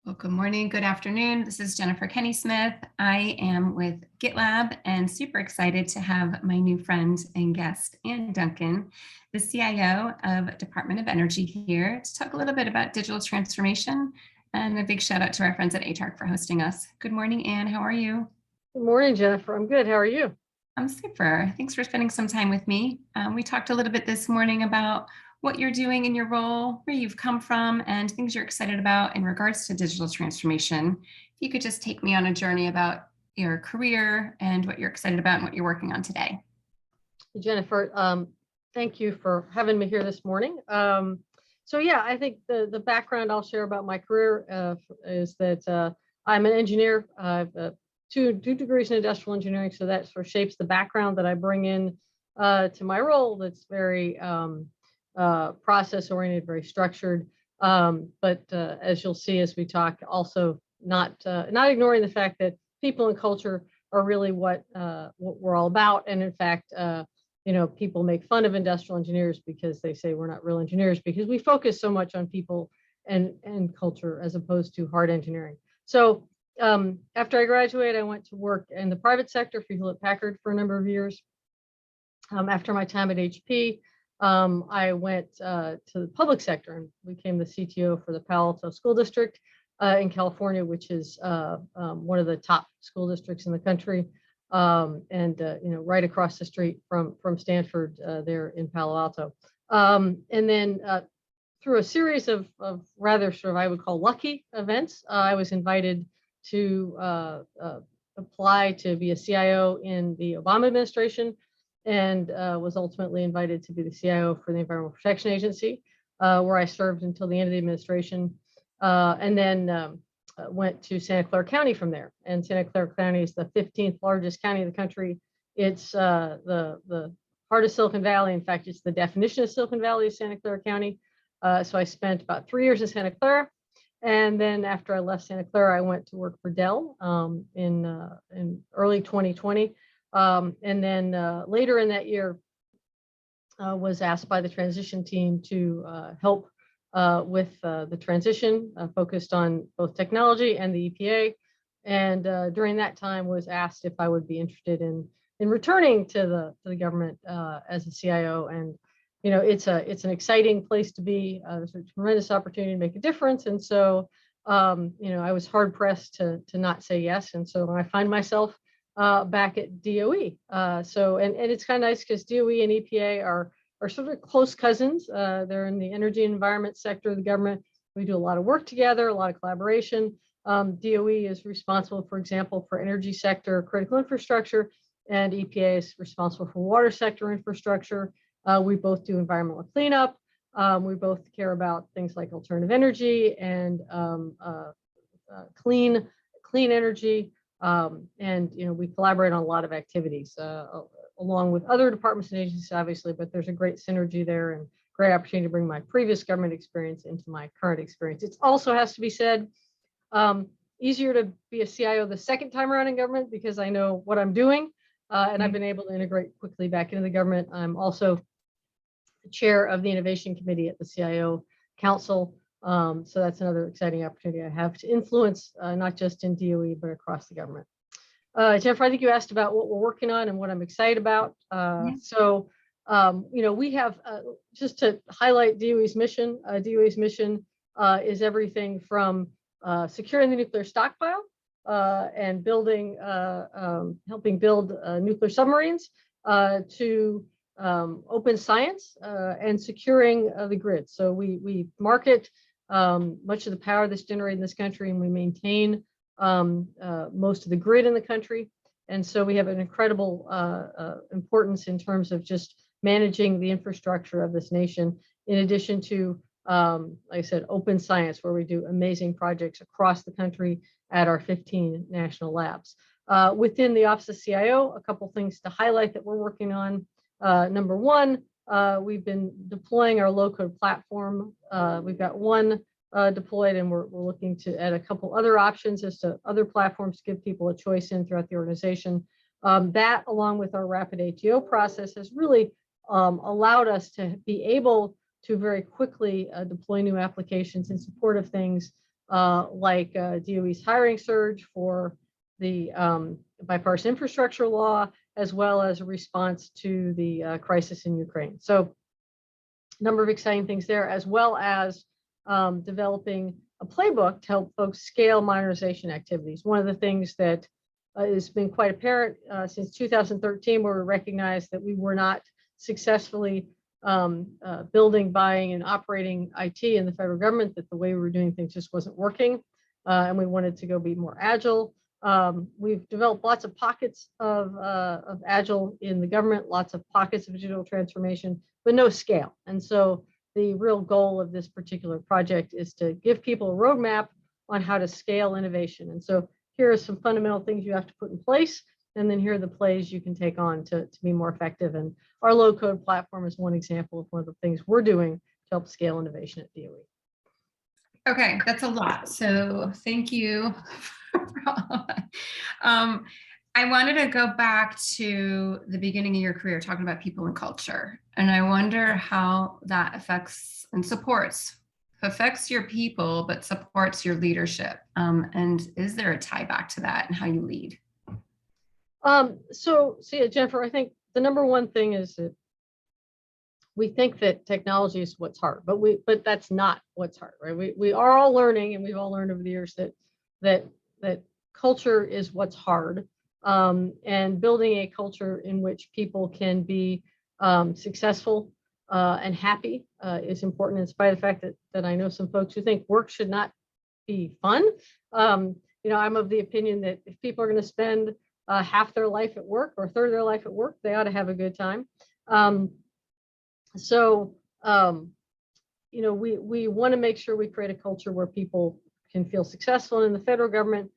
Well, good morning, good afternoon. This is Jennifer Kenney-Smith. I am with GitLab and super excited to have my new friend and guest, Ann Duncan, the CIO of Department of Energy here to talk a little bit about digital transformation. And a big shout out to our friends at ATARC for hosting us. Good morning, Ann. How are you? Good morning, Jennifer. I'm good. How are you? I'm super. Thanks for spending some time with me. We talked a little bit this morning about what you're doing in your role, where you've come from, and things you're excited about in regards to digital transformation. If you could just take me on a journey about your career and what you're excited about and what you're working on today. Jennifer, thank you for having me here this morning. I think the background I'll share about my career is that I'm an engineer. I've two degrees in industrial engineering, so that sort of shapes the background that I bring in to my role. That's very process oriented, very structured. But as you'll see as we talk, also not ignoring the fact that people and culture are really what we're all about. And in fact, people make fun of industrial engineers because they say we're not real engineers because we focus so much on people and culture as opposed to hard engineering. So after I graduated, I went to work in the private sector for Hewlett-Packard for a number of years. After my time at HP, I went to the public sector and became the CTO for the Palo Alto School District in California, which is one of the top school districts in the country, right across the street from Stanford there in Palo Alto. And then through a series of rather sort of I would call lucky events, I was invited to apply to be a CIO in the Obama administration, and was ultimately invited to be the CIO for the Environmental Protection Agency, where I served until the end of the administration, and then went to Santa Clara County from there. And Santa Clara County is the 15th largest county in the country. It's the heart of Silicon Valley. In fact, it's the definition of Silicon Valley is Santa Clara County. So I spent about 3 years in Santa Clara. And then after I left Santa Clara, I went to work for Dell in early 2020. And then later in that year, was asked by the transition team to help with the transition, focused on both technology and the EPA. And during that time, was asked if I would be interested in returning to the government as a CIO. And it's an exciting place to be. There's a tremendous opportunity to make a difference. And so I was hard pressed to not say yes. And so I find myself back at DOE. And it's kind of nice because DOE and EPA are sort of close cousins. They're in the energy and environment sector of the government. We do a lot of work together, a lot of collaboration. DOE is responsible, for example, for energy sector critical infrastructure, and EPA is responsible for water sector infrastructure. We both do environmental cleanup. We both care about things like alternative energy and clean energy. We collaborate on a lot of activities along with other departments and agencies, obviously, but there's a great synergy there and great opportunity to bring my previous government experience into my current experience. It also has to be said, easier to be a CIO the second time around in government because I know what I'm doing, and I've been able to integrate quickly back into the government. I'm also the chair of the Innovation Committee at the CIO Council. So that's another exciting opportunity I have to influence, not just in DOE, but across the government. Jennifer, I think you asked about what we're working on and what I'm excited about. We have, just to highlight DOE's mission, is everything from securing the nuclear stockpile and building, helping build nuclear submarines to open science and securing the grid. So we market much of the power that's generated in this country, and we maintain most of the grid in the country. And so we have an incredible importance in terms of just managing the infrastructure of this nation, in addition to, like I said, open science, where we do amazing projects across the country at our 15 national labs. Within the Office of CIO, a couple things to highlight that we're working on. Number one, we've been deploying our low-code platform. We've got one deployed, and we're looking to add a couple other options as to other platforms to give people a choice in throughout the organization. That, along with our rapid ATO process, has really allowed us to be able to very quickly deploy new applications in support of things like DOE's hiring surge for the bipartisan infrastructure law, as well as a response to the crisis in Ukraine. So a number of exciting things there, as well as developing a playbook to help folks scale modernization activities. One of the things that has been quite apparent since 2013, where we recognized that we were not successfully building, buying, and operating IT in the federal government, that the way we were doing things just wasn't working, and we wanted to go be more agile. We've developed lots of pockets of agile in the government, lots of pockets of digital transformation, but no scale. And so the real goal of this particular project is to give people a roadmap on how to scale innovation. And so here are some fundamental things you have to put in place, and then here are the plays you can take on to be more effective. And our low code platform is one example of one of the things we're doing to help scale innovation at DOE. Okay, that's a lot. So thank you for all of that. I wanted to go back to the beginning of your career, talking about people and culture. And I wonder how that affects your people, but supports your leadership. And is there a tie back to that and how you lead? So yeah, Jennifer, I think the number one thing is that we think that technology is what's hard, but that's not what's hard, right? We are all learning, and we've all learned over the years that culture is what's hard, and building a culture in which people can be successful and happy is important, in spite of the fact that I know some folks who think work should not be fun. I'm of the opinion that if people are going to spend half their life at work or a third of their life at work, they ought to have a good time. We want to make sure we create a culture where people can feel successful. And in the federal government,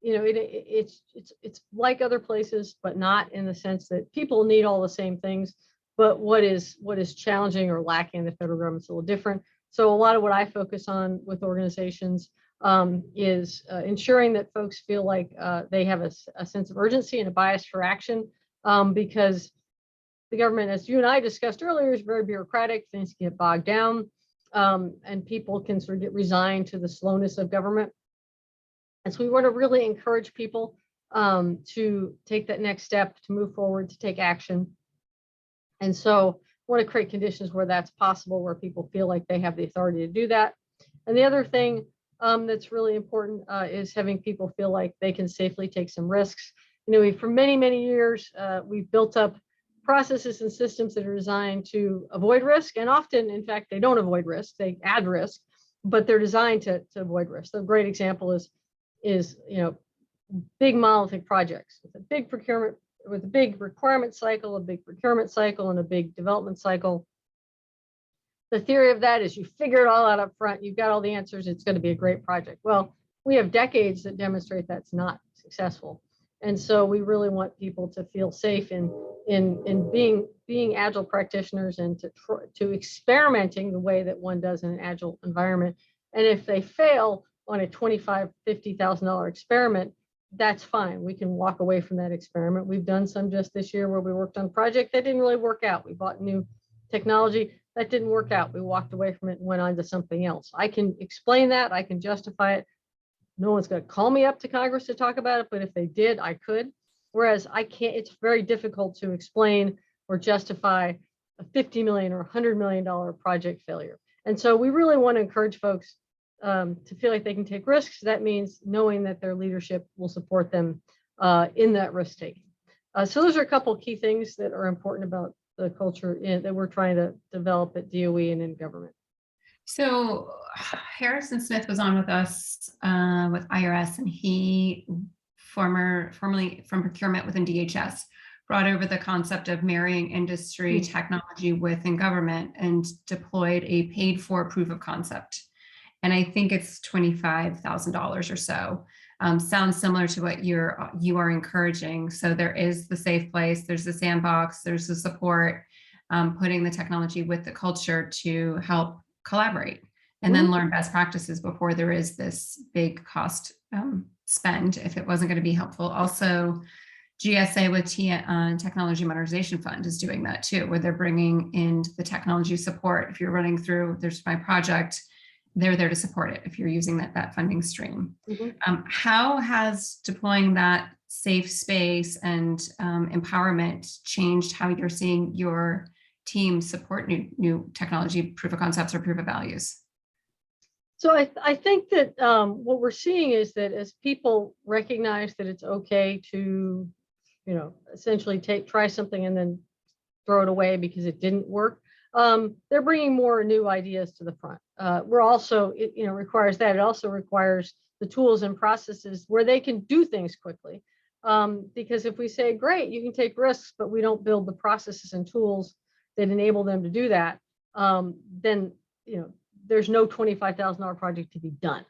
it's like other places, but not in the sense that people need all the same things. But what is challenging or lacking in the federal government is a little different. So a lot of what I focus on with organizations is ensuring that folks feel like they have a sense of urgency and a bias for action, because the government, as you and I discussed earlier, is very bureaucratic. Things get bogged down, and people can sort of get resigned to the slowness of government. And so we want to really encourage people to take that next step, to move forward, to take action. And so we want to create conditions where that's possible, where people feel like they have the authority to do that. And the other thing that's really important is having people feel like they can safely take some risks. For many, many years, we've built up processes and systems that are designed to avoid risk. And often, in fact, they don't avoid risk, they add risk, but they're designed to avoid risk. A great example is big monolithic projects with a big procurement, with a big requirement cycle, a big procurement cycle, and a big development cycle. The theory of that is you figure it all out up front, you've got all the answers, it's going to be a great project. Well, we have decades that demonstrate that's not successful. And so we really want people to feel safe in being agile practitioners, and to experimenting the way that one does in an agile environment. And if they fail on a $25,000, $50,000 experiment, that's fine. We can walk away from that experiment. We've done some just this year where we worked on a project that didn't really work out. We bought new technology that didn't work out. We walked away from it and went on to something else. I can explain that. I can justify it. No one's going to call me up to Congress to talk about it, but if they did, I could. Whereas I can't, it's very difficult to explain or justify a $50 million or $100 million project failure. And so we really want to encourage folks to feel like they can take risks. That means knowing that their leadership will support them in that risk taking. So those are a couple of key things that are important about the culture that we're trying to develop at DOE and in government. So Harrison Smith was on with us with IRS, and he, formerly from procurement within DHS, brought over the concept of marrying industry technology within government and deployed a paid for proof of concept. And I think it's $25,000 or so. Sounds similar to what you are encouraging. So there is the safe place, there's the sandbox, there's the support, putting the technology with the culture to help collaborate and then learn best practices before there is this big cost spend if it wasn't going to be helpful. Also, GSA with Technology Modernization Fund is doing that too, where they're bringing in the technology support. If you're running through, there's my project, they're there to support it if you're using that funding stream. Mm-hmm. How has deploying that safe space and empowerment changed how you're seeing your team support new technology proof of concepts or proof of values? So I think that what we're seeing is that as people recognize that it's okay to, essentially try something and then throw it away because it didn't work, they're bringing more new ideas to the front. We're also, it requires that. It also requires the tools and processes where they can do things quickly. Because if we say, great, you can take risks, but we don't build the processes and tools that enable them to do that, then, there's no $25,000 project to be done.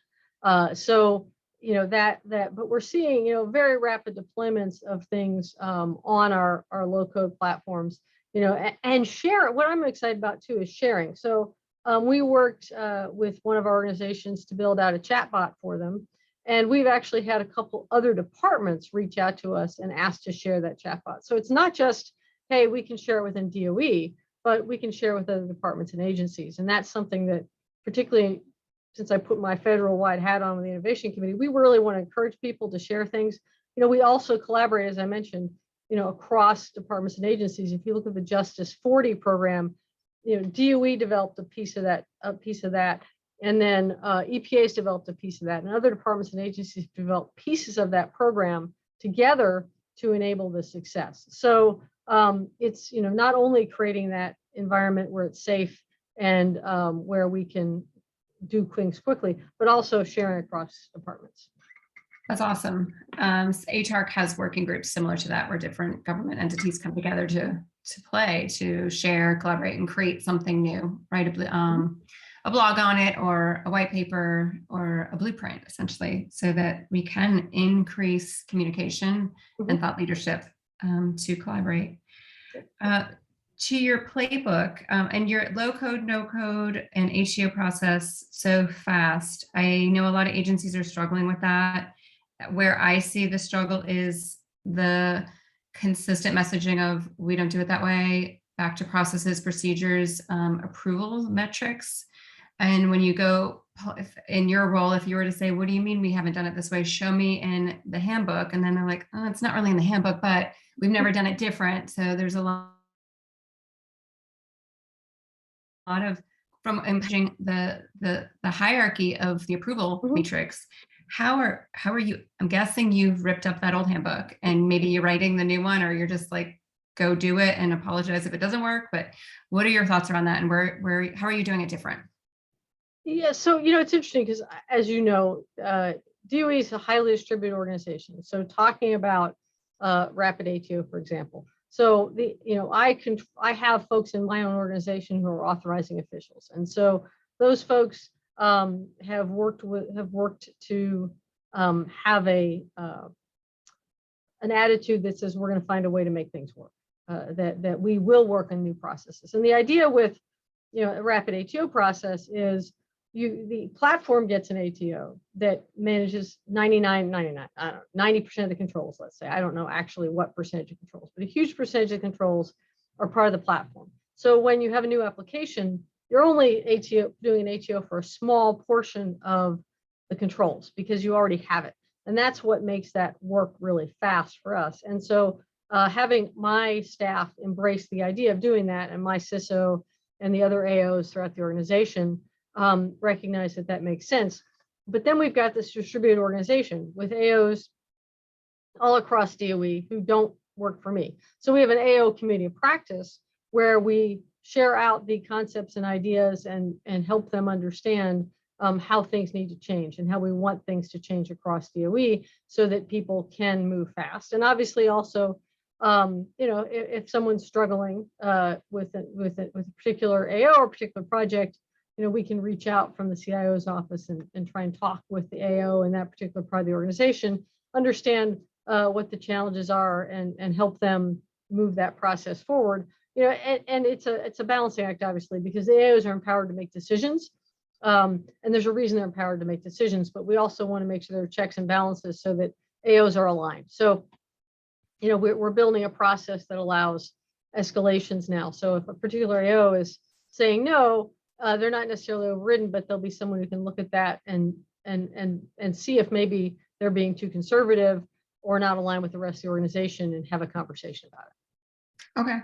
So, but we're seeing, very rapid deployments of things on our low code platforms, and share. What I'm excited about too is sharing. So we worked with one of our organizations to build out a chatbot for them. And we've actually had a couple other departments reach out to us and ask to share that chatbot. So it's not just, hey, we can share it within DOE, but we can share with other departments and agencies. And that's something that, particularly since I put my federal wide hat on with the innovation committee, we really want to encourage people to share things. We also collaborate, as I mentioned, across departments and agencies. If you look at the Justice 40 program, DOE developed a piece of that, and then EPA's developed a piece of that, and other departments and agencies developed pieces of that program together to enable the success. So it's not only creating that environment where it's safe and where we can do things quickly, but also sharing across departments. That's awesome. HARC has working groups similar to that, where different government entities come together to share, collaborate, and create something new, right? A blog on it, or a white paper, or a blueprint, essentially, so that we can increase communication and thought leadership to collaborate. To your playbook and your low code, no code, and HCO process so fast. I know a lot of agencies are struggling with that. Where I see the struggle is the consistent messaging of, we don't do it that way, back to processes, procedures, approval metrics. And when you go in your role, if you were to say, what do you mean we haven't done it this way? Show me in the handbook. And then they're like, oh, it's not really in the handbook, but we've never done it different. So there's a lot of, from implementing the hierarchy of the approval matrix. How are you? I'm guessing you've ripped up that old handbook and maybe you're writing the new one, or you're just like, go do it and apologize if it doesn't work. But what are your thoughts around that, and how are you doing it different? Yeah, so it's interesting because, as you know, DOE is a highly distributed organization. So talking about rapid ATO, for example. So I have folks in my own organization who are authorizing officials, and so those folks have worked to have an attitude that says we're going to find a way to make things work, that we will work on new processes. And the idea with a rapid ATO process is the platform gets an ATO that manages 90% of the controls, let's say. I don't know actually what percentage of controls, but a huge percentage of controls are part of the platform. So when you have a new application, you're only doing an ATO for a small portion of the controls because you already have it. And that's what makes that work really fast for us. And so having my staff embrace the idea of doing that, and my CISO and the other AOs throughout the organization recognize that makes sense. But then we've got this distributed organization with AOs all across DOE who don't work for me. So we have an AO community of practice where we share out the concepts and ideas and help them understand how things need to change and how we want things to change across DOE so that people can move fast. And obviously also, if someone's struggling with a particular AO or a particular project, we can reach out from the CIO's office and try and talk with the AO in that particular part of the organization, understand what the challenges are, and help them move that process forward. And it's a balancing act, obviously, because the AOs are empowered to make decisions. And there's a reason they're empowered to make decisions, but we also want to make sure there are checks and balances so that AOs are aligned. So, we're building a process that allows escalations now. So if a particular AO is saying no, they're not necessarily overridden, but there'll be someone who can look at that and see if maybe they're being too conservative or not aligned with the rest of the organization and have a conversation about it. Okay,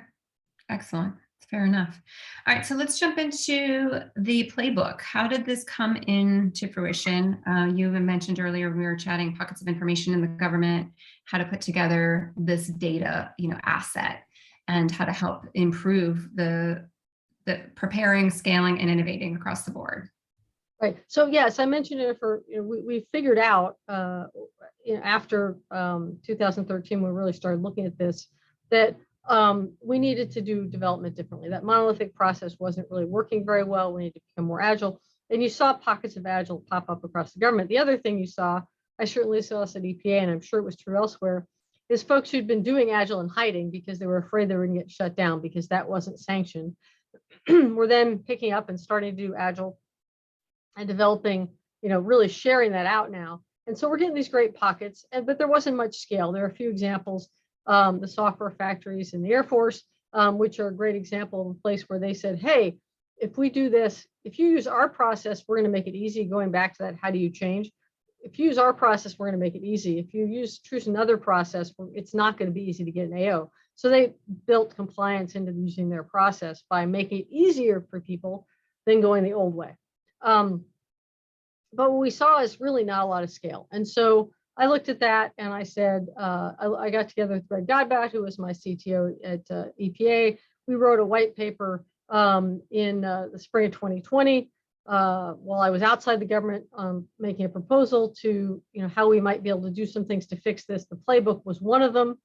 excellent. Fair enough. All right, so let's jump into the playbook. How did this come into fruition? You even mentioned earlier when we were chatting pockets of information in the government, how to put together this data, asset, and how to help improve the preparing, scaling, and innovating across the board. Right. So yes, I mentioned it for we figured out after 2013 we really started looking at this that we needed to do development differently. That monolithic process wasn't really working very well. We needed to become more agile. And you saw pockets of agile pop up across the government. The other thing you saw, I certainly saw this at EPA, and I'm sure it was true elsewhere, is folks who'd been doing agile in hiding because they were afraid they were going to get shut down because that wasn't sanctioned, were then picking up and starting to do agile and developing, really sharing that out now. And so we're getting these great pockets, but there wasn't much scale. There are a few examples, the software factories in the Air Force, which are a great example of a place where they said, hey, if we do this, if you use our process, we're going to make it easy. Going back to that, how do you change? If you use our process, we're going to make it easy. If you choose another process, it's not going to be easy to get an AO. So they built compliance into using their process by making it easier for people than going the old way. But what we saw is really not a lot of scale. And so I looked at that and I said, I got together with Greg Godbat, who was my CTO at EPA. We wrote a white paper in the spring of 2020 while I was outside the government making a proposal to, how we might be able to do some things to fix this. The playbook was one of them.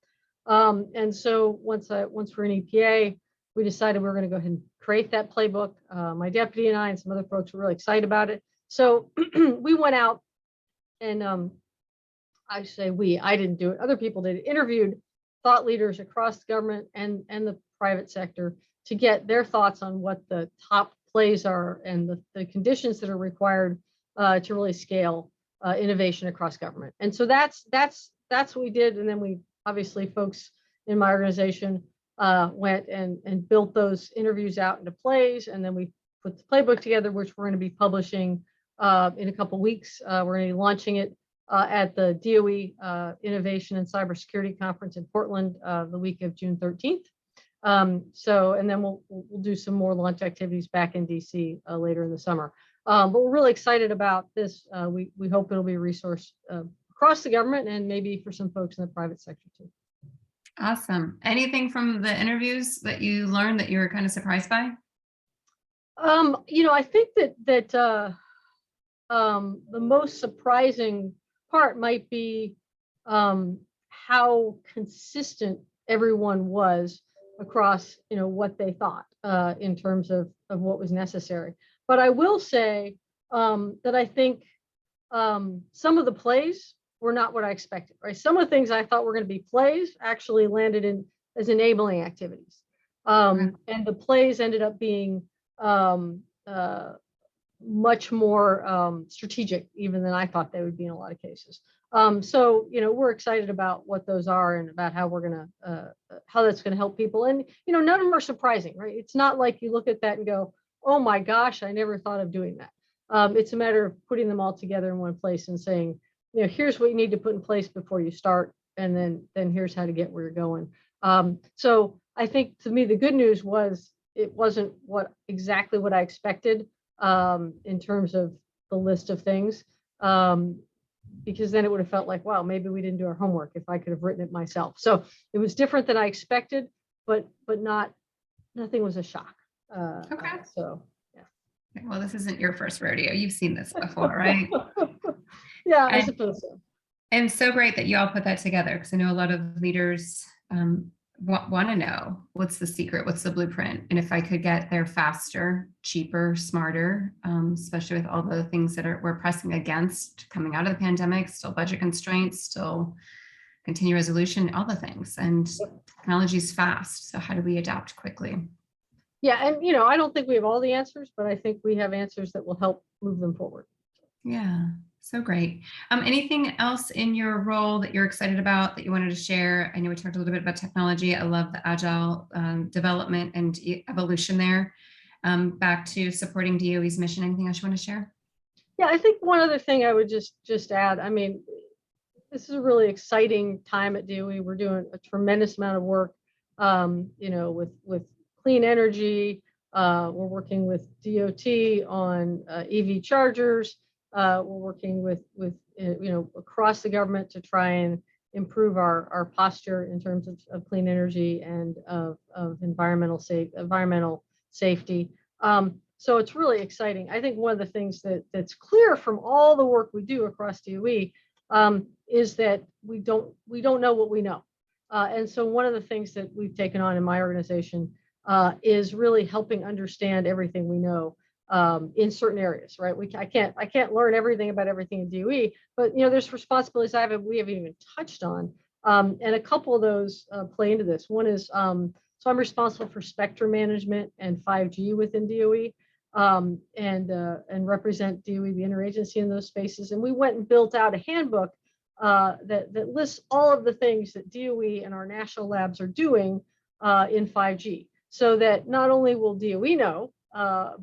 And so once we're in EPA, we decided we were going to go ahead and create that playbook. My deputy and I and some other folks were really excited about it. So we went out and I didn't do it. Other people did. Interviewed thought leaders across the government and the private sector to get their thoughts on what the top plays are and the conditions that are required to really scale innovation across government. And so that's what we did. And then we obviously folks in my organization went and built those interviews out into plays, and then we put the playbook together, which we're going to be publishing in a couple of weeks. We're going to be launching it at the DOE Innovation and Cybersecurity Conference in Portland the week of June 13th. And then we'll do some more launch activities back in DC later in the summer. But we're really excited about this. We hope it'll be a resource across the government and maybe for some folks in the private sector too. Awesome. Anything from the interviews that you learned that you were kind of surprised by? I think that the most surprising part might be how consistent everyone was across, what they thought in terms of what was necessary. But I will say that I think some of the plays were not what I expected, right? Some of the things I thought were going to be plays actually landed in as enabling activities. And the plays ended up being much more strategic even than I thought they would be in a lot of cases. So, we're excited about what those are and about how we're going to, how that's going to help people. And, none of them are surprising, right? It's not like you look at that and go, oh my gosh, I never thought of doing that. It's a matter of putting them all together in one place and saying, here's what you need to put in place before you start. And then here's how to get where you're going. So I think to me, the good news was it wasn't exactly what I expected in terms of the list of things. Because then it would have felt like, wow, maybe we didn't do our homework if I could have written it myself. So it was different than I expected, but nothing was a shock. Okay. So, yeah. Well, this isn't your first rodeo. You've seen this before, right? Yeah, I suppose so. And so great that you all put that together, because I know a lot of leaders want to know what's the secret, what's the blueprint, and if I could get there faster, cheaper, smarter, especially with all the things that we're pressing against coming out of the pandemic, still budget constraints, still continuing resolution, all the things, and technology is fast. So how do we adapt quickly? Yeah, and I don't think we have all the answers, but I think we have answers that will help move them forward. Yeah. So great. Anything else in your role that you're excited about that you wanted to share? I know we talked a little bit about technology. I love the agile development and evolution there. back to supporting DOE's mission. Anything else you want to share? Yeah, I think one other thing I would just add, I mean, this is a really exciting time at DOE. We're doing a tremendous amount of work, with clean energy. We're working with DOT on EV chargers. We're working with across the government to try and improve our posture in terms of clean energy and of environmental safety. So it's really exciting. I think one of the things that's clear from all the work we do across DOE is that we don't know what we know. And so one of the things that we've taken on in my organization is really helping understand everything we know in certain areas, right? I can't learn everything about everything in DOE, but there's responsibilities we haven't even touched on, and a couple of those play into this. One is so I'm responsible for spectrum management and 5G within DOE, and represent DOE, the interagency in those spaces. And we went and built out a handbook that lists all of the things that DOE and our national labs are doing in 5G, so that not only will DOE know,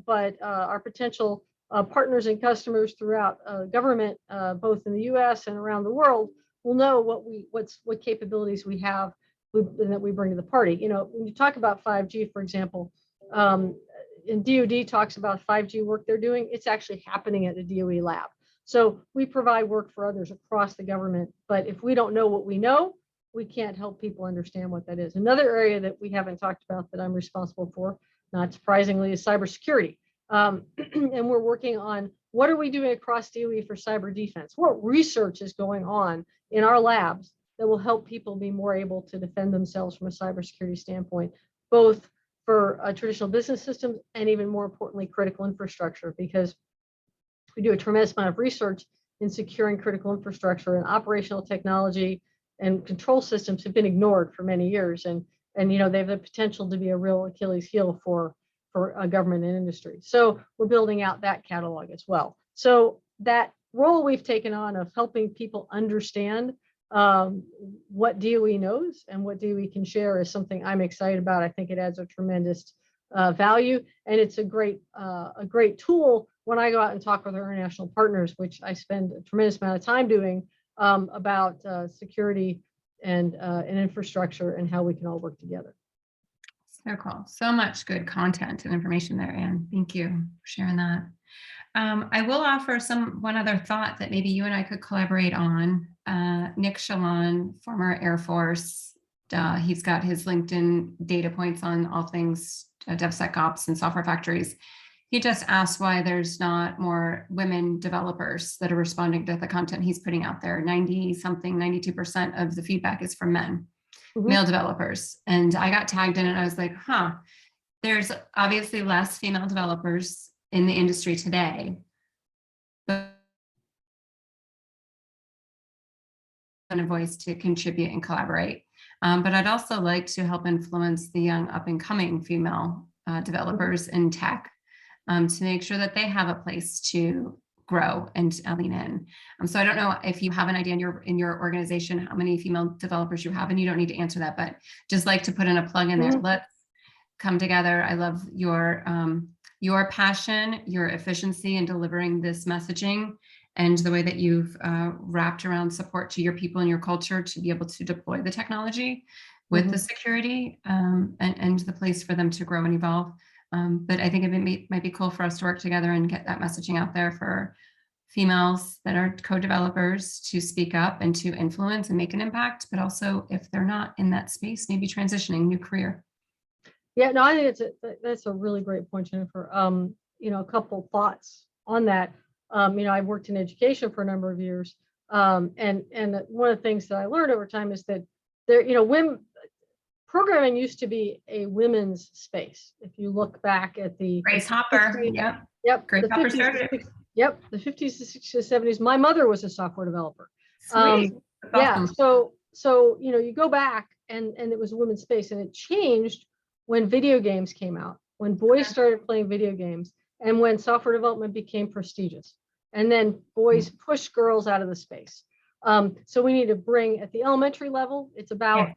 but our potential partners and customers throughout government, both in the U.S. and around the world, will know what capabilities we have and that we bring to the party. When you talk about 5G, for example, and DoD talks about 5G work they're doing, it's actually happening at the DOE lab. So we provide work for others across the government, but if we don't know what we know, we can't help people understand what that is. Another area that we haven't talked about that I'm responsible for, not surprisingly, is cybersecurity. And we're working on what are we doing across DOE for cyber defense? What research is going on in our labs that will help people be more able to defend themselves from a cybersecurity standpoint, both for traditional business systems and, even more importantly, critical infrastructure, because we do a tremendous amount of research in securing critical infrastructure, and operational technology and control systems have been ignored for many years. And they have the potential to be a real Achilles heel for a government and industry. So we're building out that catalog as well. So that role we've taken on of helping people understand what DOE knows and what DOE can share is something I'm excited about. I think it adds a tremendous value, and it's a great tool when I go out and talk with our international partners, which I spend a tremendous amount of time doing, about security and infrastructure and how we can all work together. So cool. So much good content and information there, Anne. Thank you for sharing that. I will offer one other thought that maybe you and I could collaborate on. Nick Shalon, former Air Force, he's got his LinkedIn data points on all things DevSecOps and software factories. He just asked why there's not more women developers that are responding to the content he's putting out there. 92% of the feedback is from men, male developers. And I got tagged in it. I was like, there's obviously less female developers in the industry today, but a voice to contribute and collaborate. But I'd also like to help influence the young up and coming female developers in tech, to make sure that they have a place to grow and lean in. So I don't know if you have an idea in your organization how many female developers you have, and you don't need to answer that, but just like to put in a plug in there. Let's come together. I love your passion, your efficiency in delivering this messaging, and the way that you've wrapped around support to your people and your culture to be able to deploy the technology with the security and the place for them to grow and evolve. But I think it might be cool for us to work together and get that messaging out there for females that are co-developers to speak up and to influence and make an impact, but also if they're not in that space, maybe transitioning new career. Yeah, no, I think that's a really great point, Jennifer. A couple thoughts on that. I've worked in education for a number of years, and one of the things that I learned over time is that women programming used to be a women's space. If you look back at the Grace Hopper, 50s, Grace Hopper started it. The 50s, the 60s, the 70s. My mother was a software developer. Sweet. Yeah, so you go back and it was a women's space, and it changed when video games came out, when boys started playing video games, and when software development became prestigious, and then boys pushed girls out of the space. So we need to bring, at the elementary level, it's about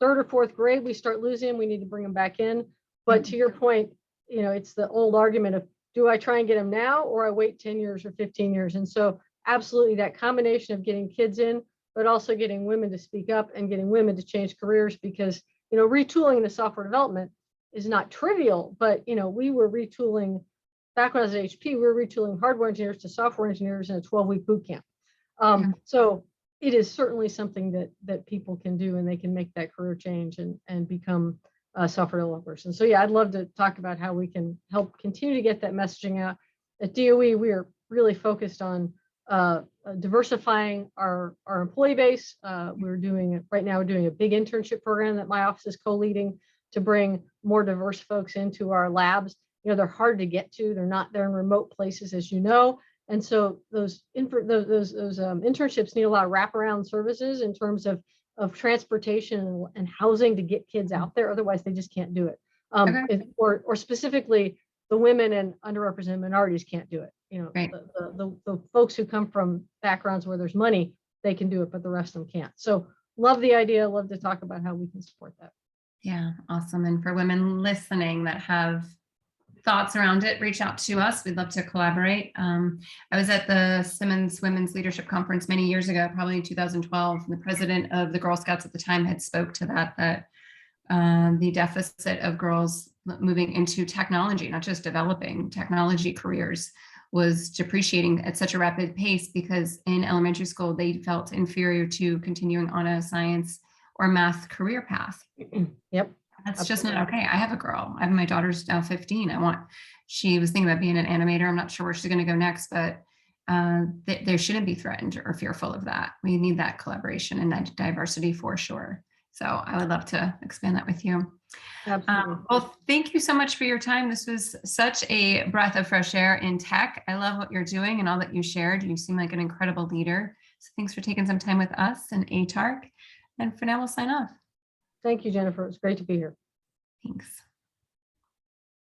third or fourth grade, we start losing, we need to bring them back in. But to your point, it's the old argument of, do I try and get them now, or I wait 10 years or 15 years? And so absolutely that combination of getting kids in, but also getting women to speak up and getting women to change careers, because, retooling the software development is not trivial, but, we were retooling back when I was at HP, we were retooling hardware engineers to software engineers in a 12-week boot camp. So it is certainly something that people can do, and they can make that career change and become software developers. And so, yeah, I'd love to talk about how we can help continue to get that messaging out. At DOE, we are really focused on diversifying our employee base. We're doing a big internship program that my office is co-leading to bring more diverse folks into our labs. They're hard to get to. They're in remote places, as you know. And so those internships need a lot of wraparound services in terms of transportation and housing to get kids out there. Otherwise, they just can't do it. Or specifically, the women and underrepresented minorities can't do it. Right. The folks who come from backgrounds where there's money, they can do it, but the rest of them can't. So love the idea. Love to talk about how we can support that. Yeah, awesome. And for women listening that have thoughts around it, reach out to us. We'd love to collaborate. I was at the Simmons Women's Leadership Conference many years ago, probably in 2012. And the president of the Girl Scouts at the time had spoke to that the deficit of girls moving into technology, not just developing technology careers, was depreciating at such a rapid pace because in elementary school, they felt inferior to continuing on a science or math career path. Yep. That's just not okay. I have a girl. I have my daughter's now 15. She was thinking about being an animator. I'm not sure where she's going to go next, but they shouldn't be threatened or fearful of that. We need that collaboration and that diversity for sure. So I would love to expand that with you. Absolutely. Well, thank you so much for your time. This was such a breath of fresh air in tech. I love what you're doing and all that you shared. You seem like an incredible leader. So thanks for taking some time with us and ATARC. And for now, we'll sign off. Thank you, Jennifer. It's great to be here. Thanks.